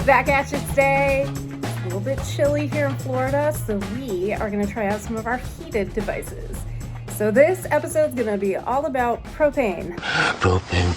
Back at you today. It's a little bit chilly here in Florida, so we are going to try out some of our heated devices. So this episode's going to be all about propane. Propane.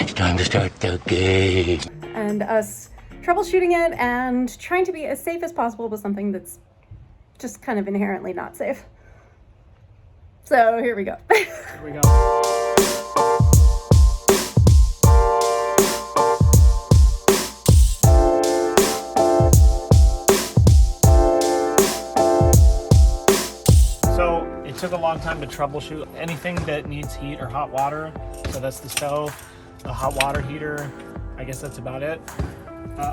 It's time to start the game. And us troubleshooting it and trying to be as safe as possible with something that's just kind of inherently not safe. So here we go. Here we go. It took a long time to troubleshoot anything that needs heat or hot water. So that's the stove, the hot water heater. I guess that's about it.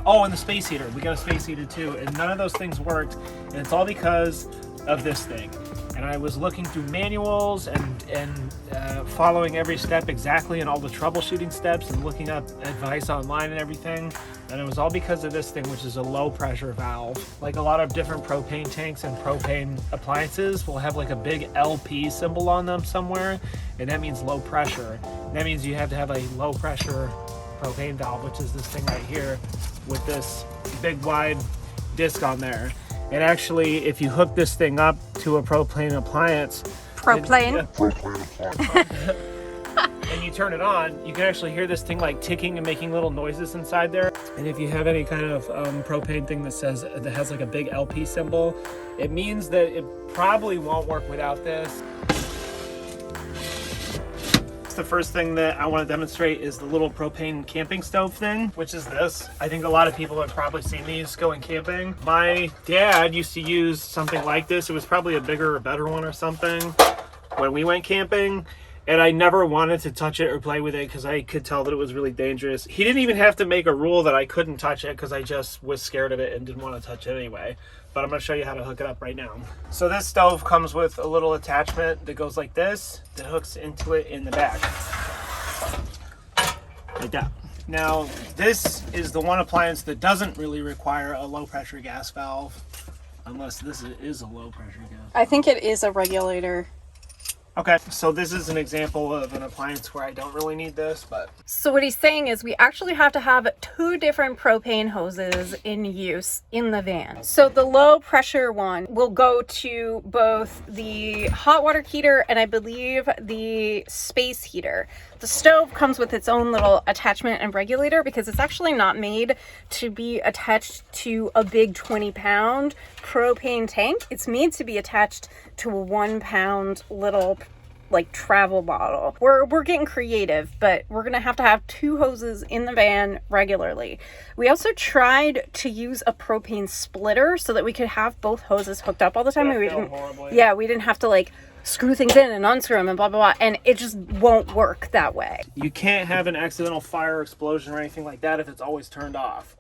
Oh, and the space heater. We got a space heater too, and none of those things worked. And it's all because of this thing. And I was looking through manuals and following every step exactly and all the troubleshooting steps and looking up advice online and everything. And it was all because of this thing, which is a low pressure valve. Like a lot of different propane tanks and propane appliances will have like a big LP symbol on them somewhere. And that means low pressure. And that means you have to have a low pressure propane valve, which is this thing right here with this big wide disc on there. And actually, if you hook this thing up to a propane appliance, and you turn it on, you can actually hear this thing like ticking and making little noises inside there. And if you have any kind of propane thing that has like a big LP symbol, it means that it probably won't work without this. The first thing that I want to demonstrate is the little propane camping stove thing, which is this. I think a lot of people have probably seen these going camping. My dad used to use something like this. It was probably a bigger or better one or something when we went camping. And I never wanted to touch it or play with it because I could tell that it was really dangerous. He didn't even have to make a rule that I couldn't touch it because I just was scared of it and didn't want to touch it anyway. But I'm going to show you how to hook it up right now. So this stove comes with a little attachment that goes like this, that hooks into it in the back. Like that. Now, this is the one appliance that doesn't really require a low pressure gas valve, unless this is a low pressure gas valve. I think it is a regulator. Okay, so this is an example of an appliance where I don't really need this, but... So what he's saying is we actually have to have 2 different propane hoses in use in the van. So the low pressure one will go to both the hot water heater and I believe the space heater. The stove comes with its own little attachment and regulator because it's actually not made to be attached to a big 20-pound propane tank. It's made to be attached to a 1-pound little like travel bottle. We're getting creative, but we're gonna have to have 2 hoses in the van regularly. We also tried to use a propane splitter so that we could have both hoses hooked up all the time. We didn't have to like screw things in and unscrew them and blah blah blah, and it just won't work that way. You can't have an accidental fire or explosion or anything like that if it's always turned off.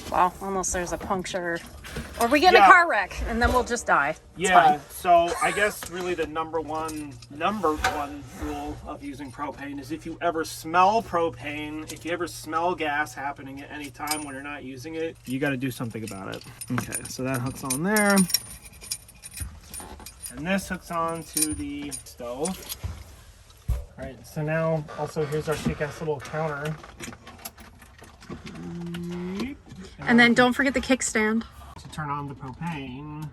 Well, unless there's a puncture or we get in a car wreck and then we'll just die. It's fine. So I guess really the number one rule of using propane is if you ever smell propane, if you ever smell gas happening at any time when you're not using it, you got to do something about it. Okay, so that hooks on there. And this hooks on to the stove. All right, so now also here's our kick-ass little counter. And then don't forget the kickstand. To turn on the propane,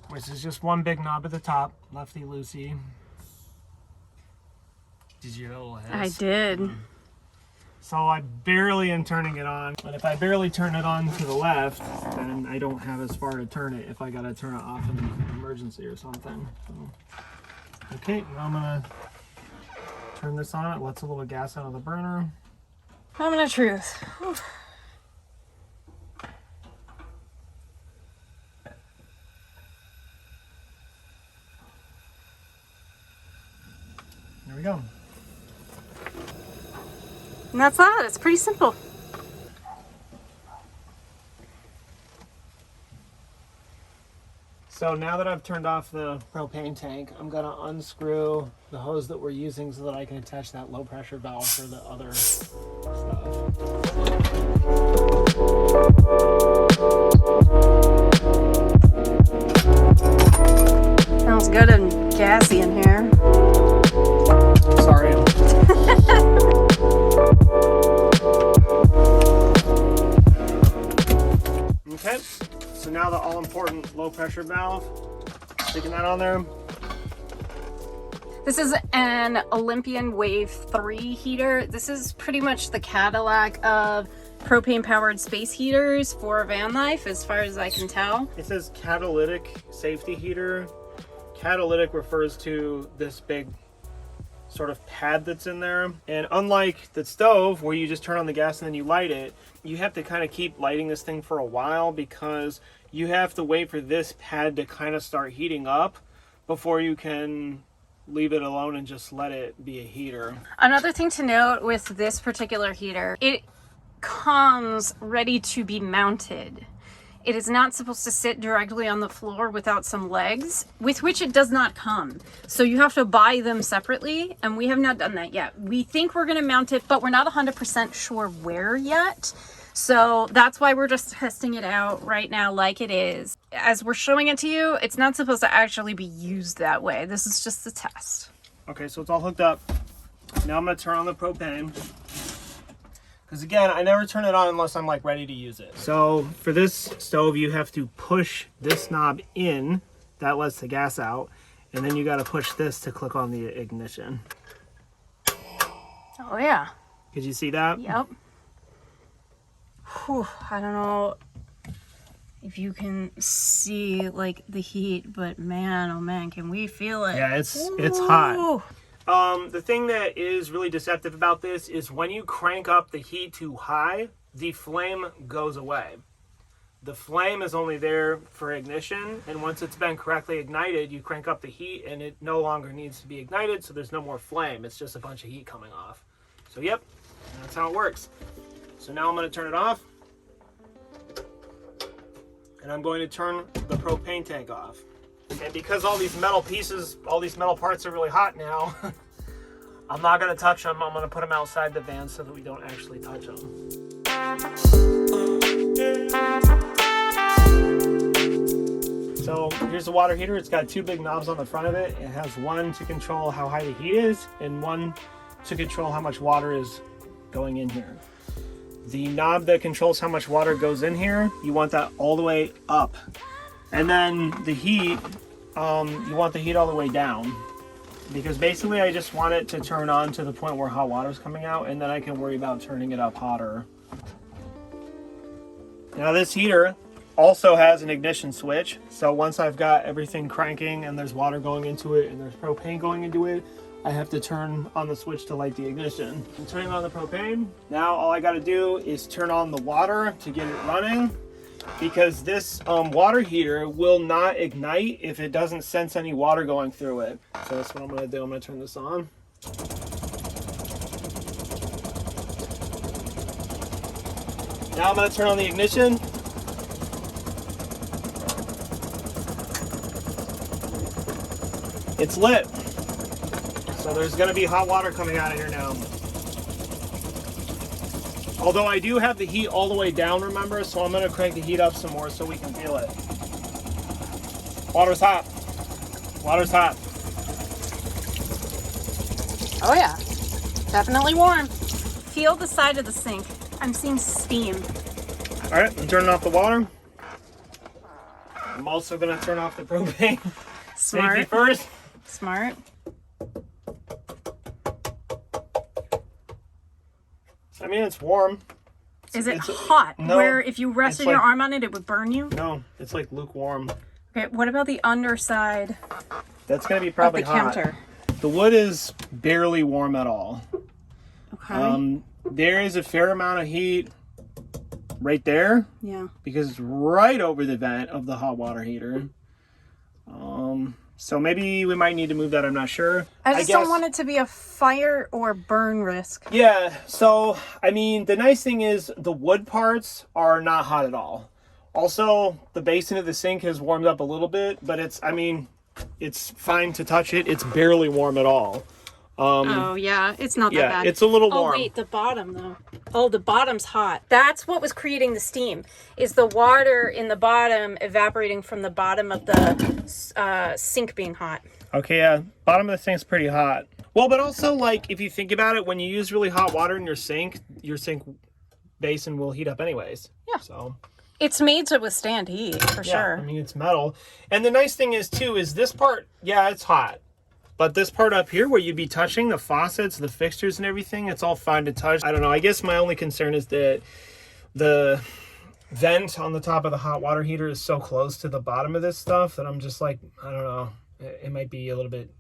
which is just one big knob at the top, lefty-loosey. Did you hear a little hiss? I did. So I barely am turning it on, but if I barely turn it on to the left, then I don't have as far to turn it if I gotta turn it off in an emergency or something. So, okay, now I'm gonna turn this on. It lets a little gas out of the burner. Moment of truth. Whew. There we go. And that's that. It's pretty simple. So now that I've turned off the propane tank, I'm gonna unscrew the hose that we're using so that I can attach that low pressure valve for the other stuff. Smells good and gassy in here. Sorry. pressure valve. Sticking that on there. This is an Olympian Wave3 heater. This is pretty much the Cadillac of propane powered space heaters for van life, as far as I can tell. It says catalytic safety heater. Catalytic refers to this big sort of pad that's in there. And unlike the stove where you just turn on the gas and then you light it, you have to kind of keep lighting this thing for a while because you have to wait for this pad to kind of start heating up before you can leave it alone and just let it be a heater. Another thing to note with this particular heater, it comes ready to be mounted. It is not supposed to sit directly on the floor without some legs, with which it does not come. So you have to buy them separately, and we have not done that yet. We think we're gonna mount it, but we're not 100% sure where yet. So that's why we're just testing it out right now like it is. As we're showing it to you, it's not supposed to actually be used that way. This is just a test. Okay, so it's all hooked up. Now I'm gonna turn on the propane. Because again, I never turn it on unless I'm like ready to use it. So for this stove, you have to push this knob in, that lets the gas out, and then you gotta push this to click on the ignition. Oh yeah. Did you see that? Yep. Whew, I don't know if you can see like the heat, but man, oh man, can we feel it? Yeah, it's hot. The thing that is really deceptive about this is when you crank up the heat too high, the flame goes away. The flame is only there for ignition, and once it's been correctly ignited, you crank up the heat and it no longer needs to be ignited, so there's no more flame. It's just a bunch of heat coming off. So yep, that's how it works. So now I'm going to turn it off, and I'm going to turn the propane tank off. And because all these metal pieces, all these metal parts are really hot now, I'm not going to touch them. I'm going to put them outside the van so that we don't actually touch them. So here's the water heater. It's got two big knobs on the front of it. It has one to control how high the heat is and one to control how much water is going in here. The knob that controls how much water goes in here, you want that all the way up. And then the heat, you want the heat all the way down. Because basically I just want it to turn on to the point where hot water is coming out, and then I can worry about turning it up hotter. Now this heater also has an ignition switch. So once I've got everything cranking and there's water going into it and there's propane going into it, I have to turn on the switch to light the ignition. I'm turning on the propane. Now all I gotta do is turn on the water to get it running, because this water heater will not ignite if it doesn't sense any water going through it. So that's what I'm gonna do. I'm gonna turn this on. Now I'm gonna turn on the ignition. It's lit. So there's gonna be hot water coming out of here now. Although I do have the heat all the way down, remember, so I'm gonna crank the heat up some more so we can feel it. Water's hot. Water's hot. Oh yeah, definitely warm. Feel the side of the sink. I'm seeing steam. All right, I'm turning off the water. I'm also gonna turn off the propane. Smart. Safety first. Smart. I mean, it's warm. Is it hot? No, where if you rested your arm on it, it would burn you? No, it's like lukewarm. Okay, what about the underside That's gonna be probably of the hot. counter? The wood is barely warm at all. Okay. There is a fair amount of heat right there. Yeah. Because it's right over the vent of the hot water heater. So maybe we might need to move that, I'm not sure. I just don't want it to be a fire or burn risk. Yeah, so, I mean, the nice thing is the wood parts are not hot at all. Also, the basin of the sink has warmed up a little bit, but it's, I mean, it's fine to touch it. It's barely warm at all. Oh, yeah, it's not that bad. It's a little warm. Oh, wait, the bottom, though. Oh, the bottom's hot. That's what was creating the steam, is the water in the bottom evaporating from the bottom of the sink being hot. Okay, yeah, bottom of the sink's pretty hot. Well, but also, like, if you think about it, when you use really hot water in your sink basin will heat up anyways. Yeah. So, It's made to withstand heat, for sure. I mean, it's metal. And the nice thing is, too, is this part, yeah, it's hot. But this part up here where you'd be touching the faucets, the fixtures and everything, it's all fine to touch. I don't know. I guess my only concern is that the vent on the top of the hot water heater is so close to the bottom of this stuff that I'm just like, I don't know. It might be a little bit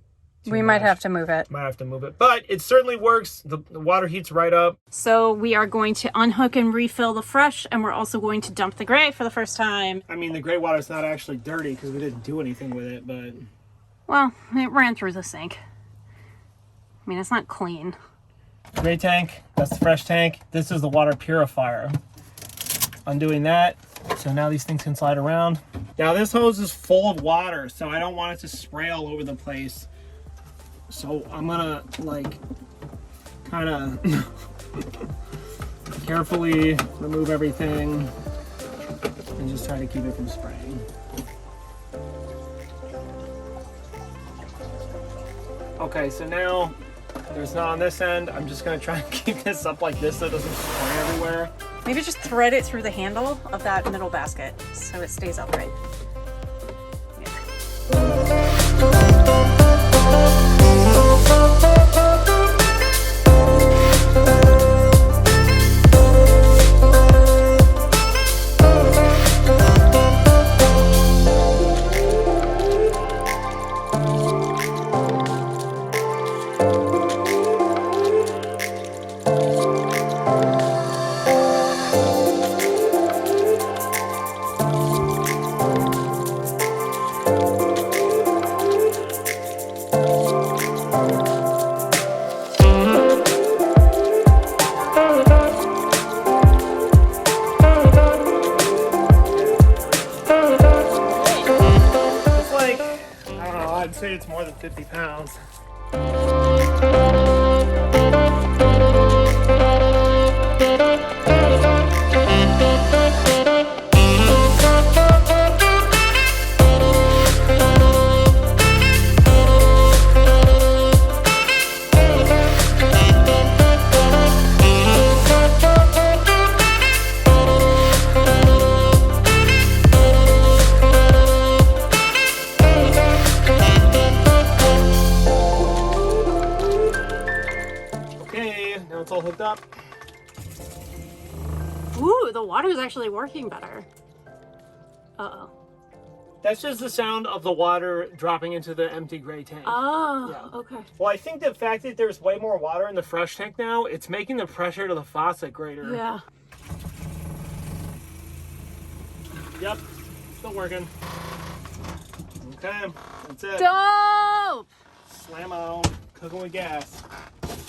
We might have to move it. Might have to move it. But it certainly works. The water heats right up. So we are going to unhook and refill the fresh, and we're also going to dump the gray for the first time. I mean, the gray water's not actually dirty because we didn't do anything with it, but... Well, it ran through the sink. I mean, it's not clean. Gray tank, that's the fresh tank. This is the water purifier. Undoing that, so now these things can slide around. Now this hose is full of water, so I don't want it to spray all over the place. So I'm gonna, like, kind of carefully remove everything and just try to keep it from spraying. Okay, so now there's not on this end. I'm just gonna try and keep this up like this so it doesn't spray everywhere. Maybe just thread it through the handle of that middle basket so it stays upright. I'd say it's more than 50 pounds. It's all hooked up. Ooh, the water is actually working better. Uh-oh. That's just the sound of the water dropping into the empty gray tank. Oh, yeah. Okay. Well, I think the fact that there's way more water in the fresh tank now, it's making the pressure to the faucet greater. Yeah. Yep, still working. Okay, that's it. Dope! Slam-o, cooking with gas.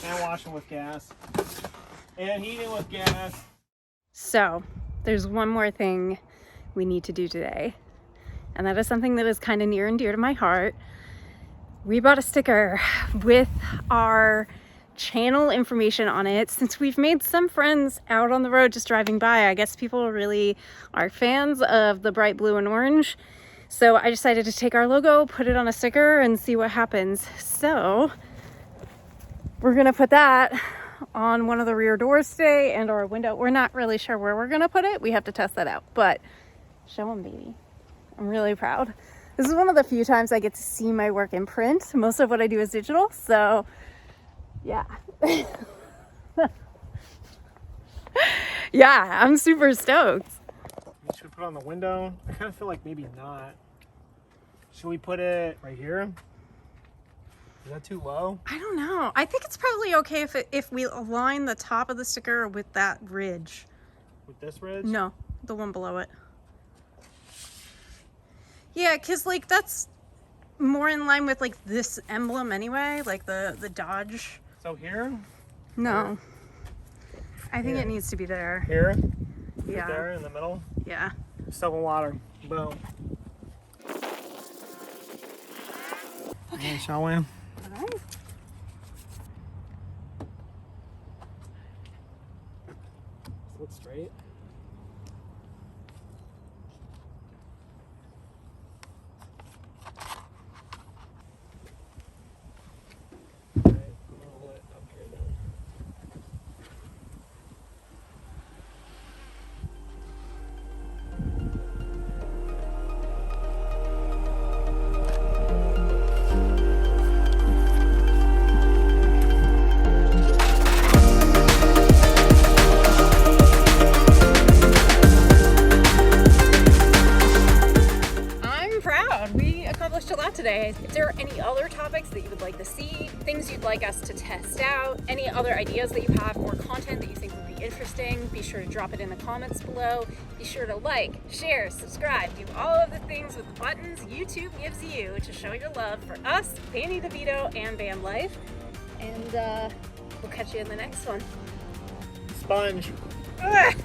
And washing with gas. And heating with gas. So, there's one more thing we need to do today. And that is something that is kind of near and dear to my heart. We bought a sticker with our channel information on it since we've made some friends out on the road just driving by. I guess people really are fans of the bright blue and orange. So I decided to take our logo, put it on a sticker, and see what happens. So we're gonna put that on one of the rear doors today and our window. We're not really sure where we're gonna put it. We have to test that out, but show them, baby. I'm really proud. This is one of the few times I get to see my work in print. Most of what I do is digital, so yeah. Yeah, I'm super stoked. Should we put it on the window? I kind of feel like maybe not. Should we put it right here? Is that too low? I don't know. I think it's probably okay if we align the top of the sticker with that ridge. With this ridge? No, the one below it. Yeah, because like that's more in line with like this emblem anyway, like the Dodge. So here? No. I think it needs to be there. Here? Yeah. Right there in the middle? Yeah. Soap and water. Boom. Okay, shall we? All right. Look straight. guys. If there are any other topics that you would like to see, things you'd like us to test out, any other ideas that you have or content that you think would be interesting, be sure to drop it in the comments below. Be sure to like, share, subscribe, do all of the things with the buttons YouTube gives you to show your love for us, Vanny DeVito and Van Life. And we'll catch you in the next one. Sponge. Ugh.